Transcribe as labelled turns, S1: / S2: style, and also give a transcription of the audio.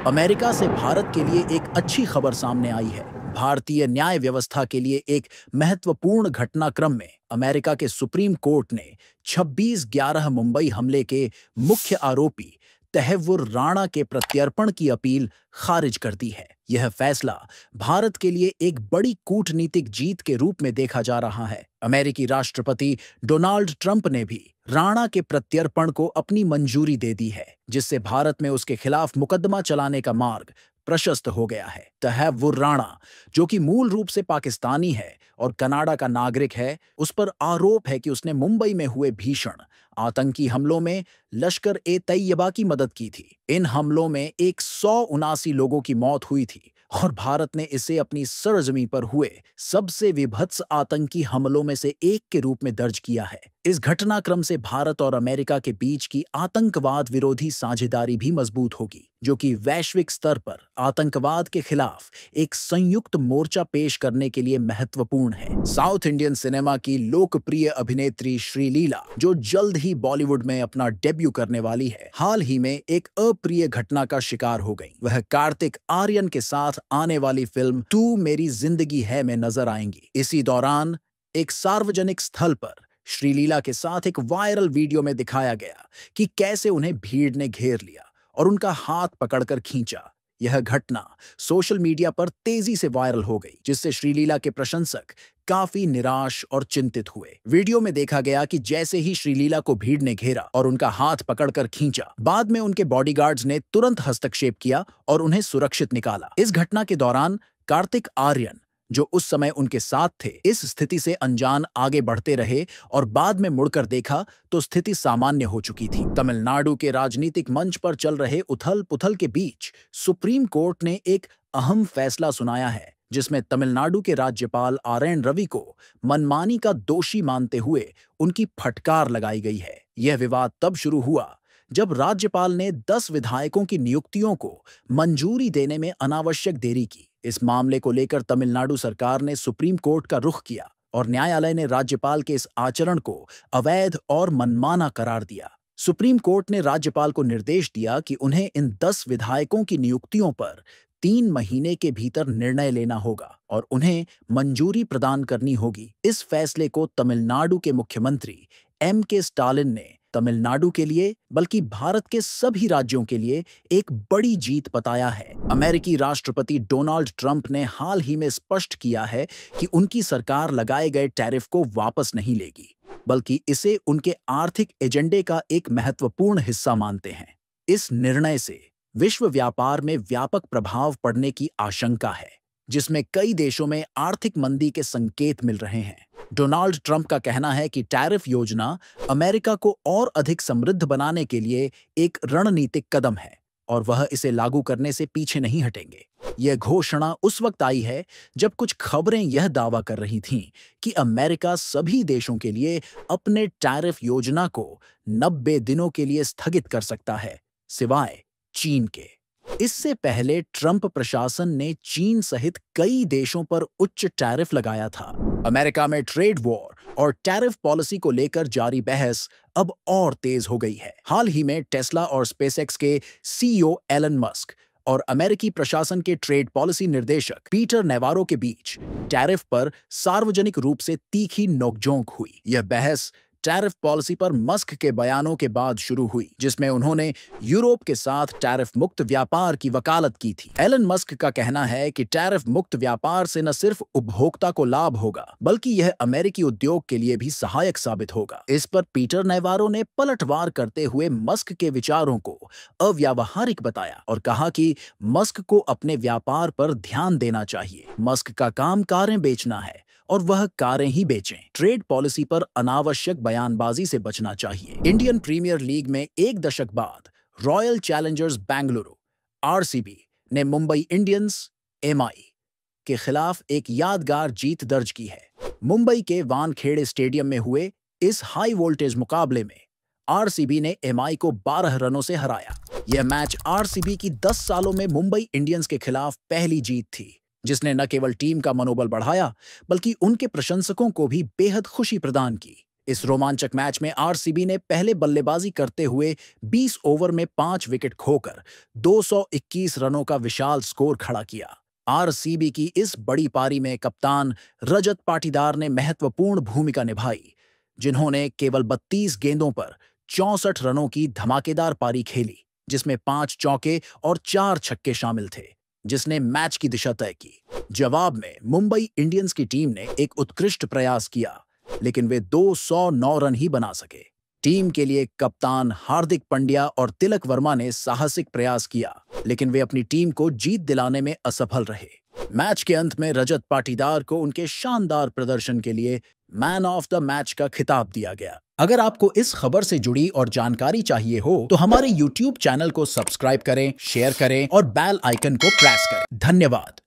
S1: America से भारत के लिए एक अच्छी खबर सामने आई है। भारतीय न्याय व्यवस्था के लिए एक महत्वपूर्ण घटनाक्रम में अमेरिका के सुप्रीम कोर्ट ने 26/11 मुंबई हमले के मुख्य आरोपी तहव्वुर राणा के प्रत्यर्पण की अपील खारिज कर दी है। यह फैसला भारत के लिए एक बड़ी कूटनीतिक जीत के रूप में देखा जा रहा है। अमेरिकी राष्ट्रपति डोनाल्ड ट्रंप ने भी राणा के प्रत्यर्पण को अपनी मंजूरी दे दी है, जिससे भारत में उसके खिलाफ मुकदमा चलाने का मार्ग प्रशस्त हो गया है। तहव्वुर राणा, जो कि मूल रूप से पाकिस्तानी है और कनाडा का नागरिक है, उस पर आरोप है कि उसने मुंबई में हुए भीषण आतंकी हमलों में लश्कर-ए-तैयबा की मदद की थी। इन हमलों में 179 लोगों की मौत हुई थी और भारत ने इसे अपनी सरजमीं पर हुए सबसे विभत्स आतंकी हमलों में से एक के रूप में दर्ज किया है। इस घटनाक्रम से भारत और अमेरिका के बीच की आतंकवाद विरोधी साझेदारी भी मजबूत होगी, जो कि वैश्विक स्तर पर आतंकवाद के खिलाफ एक संयुक्त मोर्चा पेश करने के लिए महत्वपूर्ण है। साउथ इंडियन सिनेमा की लोकप्रिय अभिनेत्री श्रीलीला, जो जल्द ही बॉलीवुड में अपना डेब्यू करने वाली है, हाल ही में एक अप्रिय घटना का शिकार हो गई। वह कार्तिक आर्यन के साथ आने वाली फिल्म तू मेरी जिंदगी है में नजर आएंगी। इसी दौरान एक सार्वजनिक स्थल पर श्रीलीला के साथ एक वायरल वीडियो में दिखाया गया कि कैसे उन्हें भीड़ ने घेर लिया और उनका हाथ पकड़कर खींचा। यह घटना सोशल मीडिया पर तेजी से वायरल हो गई, जिससे श्रीलीला के प्रशंसक काफी निराश और चिंतित हुए। वीडियो में देखा गया कि जैसे ही श्रीलीला को भीड़ ने घेरा और उनका हाथ पकड़कर खींचा, बाद में उनके बॉडीगार्ड्स ने तुरंत हस्तक्षेप किया और उन्हें सुरक्षित निकाला। इस घटना के दौरान कार्तिक आर्यन, जो उस समय उनके साथ थे, इस स्थिति से अनजान आगे बढ़ते रहे और बाद में मुड़कर देखा तो स्थिति सामान्य हो चुकी थी। तमिलनाडु के राजनीतिक मंच पर चल रहे उथल-पुथल के बीच सुप्रीम कोर्ट ने एक अहम फैसला सुनाया है, जिसमें तमिलनाडु के राज्यपाल आर.एन. रवि को मनमानी का दोषी मानते हुए उनकी फटकार लगाई गई है। यह विवाद तब शुरू हुआ जब राज्यपाल ने 10 विधायकों की नियुक्तियों को मंजूरी देने में अनावश्यक देरी की। इस मामले को लेकर तमिलनाडु सरकार ने सुप्रीम कोर्ट का रुख किया और न्यायालय ने राज्यपाल के इस आचरण को अवैध और मनमाना करार दिया। सुप्रीम कोर्ट ने राज्यपाल को निर्देश दिया कि उन्हें इन 10 विधायकों की नियुक्तियों पर 3 महीने के भीतर निर्णय लेना होगा और उन्हें मंजूरी प्रदान करनी होगी। इस फैसले को तमिलनाडु के मुख्यमंत्री M.K. स्टालिन ने तमिलनाडु के लिए बल्कि भारत के सभी राज्यों के लिए एक बड़ी जीत बताया है। अमेरिकी राष्ट्रपति डोनाल्ड ट्रंप ने हाल ही में स्पष्ट किया है कि उनकी सरकार लगाए गए टैरिफ को वापस नहीं लेगी, बल्कि इसे उनके आर्थिक एजेंडे का एक महत्वपूर्ण हिस्सा मानते हैं। इस निर्णय से विश्व व्यापार में व्यापक प्रभाव पड़ने की आशंका है, जिसमें कई देशों में आर्थिक मंदी के संकेत मिल रहे हैं। डोनाल्ड ट्रंप का कहना है कि टैरिफ योजना अमेरिका को और अधिक समृद्ध बनाने के लिए एक रणनीतिक कदम है और वह इसे लागू करने से पीछे नहीं हटेंगे। यह घोषणा उस वक्त आई है जब कुछ खबरें यह दावा कर रही थीं कि अमेरिका सभी देशों के लिए अपने टैरिफ योजना को 90 दिनों के लिए स्थगित कर सकता है, सिवाय चीन के। इससे पहले ट्रंप प्रशासन ने चीन सहित कई देशों पर उच्च टैरिफ लगाया था। अमेरिका में ट्रेड वॉर और टैरिफ पॉलिसी को लेकर जारी बहस अब और तेज हो गई है। हाल ही में टेस्ला और स्पेसएक्स के CEO एलन मस्क और अमेरिकी प्रशासन के ट्रेड पॉलिसी निर्देशक पीटर नेवारो के बीच टैरिफ पर सार्वजनिक रूप से तीखी नोकझोंक हुई। यह बहस टैरिफ पॉलिसी पर मस्क के बयानों के बाद शुरू हुई, जिसमें उन्होंने यूरोप के साथ टैरिफ मुक्त व्यापार की वकालत की थी। एलन मस्क का कहना है कि टैरिफ मुक्त व्यापार से न सिर्फ उपभोक्ता को लाभ होगा, बल्कि यह अमेरिकी उद्योग के लिए भी सहायक साबित होगा। इस पर पीटर नेवारो ने पलटवार करते हुए मस्क के विचारों को अव्यावहारिक बताया और कहा कि मस्क को अपने व्यापार पर ध्यान देना चाहिए। मस्क का काम कारें बेचना है और वह कारें ही बेचें। ट्रेड पॉलिसी पर अनावश्यक बयानबाजी से बचना चाहिए। इंडियन प्रीमियर लीग में एक दशक बाद रॉयल चैलेंजर्स बेंगलुरु RCB ने मुंबई इंडियंस MI के खिलाफ एक यादगार जीत दर्ज की है। मुंबई के वानखेड़े स्टेडियम में हुए इस हाई वोल्टेज मुकाबले में RCB ने MI को 12 रनों से हराया। यह मैच RCB की 10 सालों में मुंबई इंडियंस के खिलाफ पहली जीत थी, जिसने न केवल टीम का मनोबल बढ़ाया बल्कि उनके प्रशंसकों को भी बेहद खुशी प्रदान की। इस रोमांचक मैच में आरसीबी ने पहले बल्लेबाजी करते हुए 20 ओवर में 5 विकेट खोकर 221 रनों का विशाल स्कोर खड़ा किया। आरसीबी की इस बड़ी पारी में कप्तान रजत पाटीदार ने महत्वपूर्ण भूमिका निभाई, जिन्होंने केवल 32 गेंदों पर 64 रनों की धमाकेदार पारी खेली, जिसमें 5 चौके और 4 छक्के शामिल थे, जिसने मैच की दिशा तय की। जवाब में मुंबई इंडियंस की टीम ने एक उत्कृष्ट प्रयास किया, लेकिन वे 209 रन ही बना सके। टीम के लिए कप्तान हार्दिक पांड्या और तिलक वर्मा ने साहसिक प्रयास किया, लेकिन वे अपनी टीम को जीत दिलाने में असफल रहे। मैच के अंत में रजत पाटीदार को उनके शानदार प्रदर्शन के लिए मैन ऑफ द मैच का खिताब दिया गया। अगर आपको इस खबर से जुड़ी और जानकारी चाहिए हो तो हमारे YouTube चैनल को सब्सक्राइब करें, शेयर करें और बेल आइकन को प्रेस करें। धन्यवाद।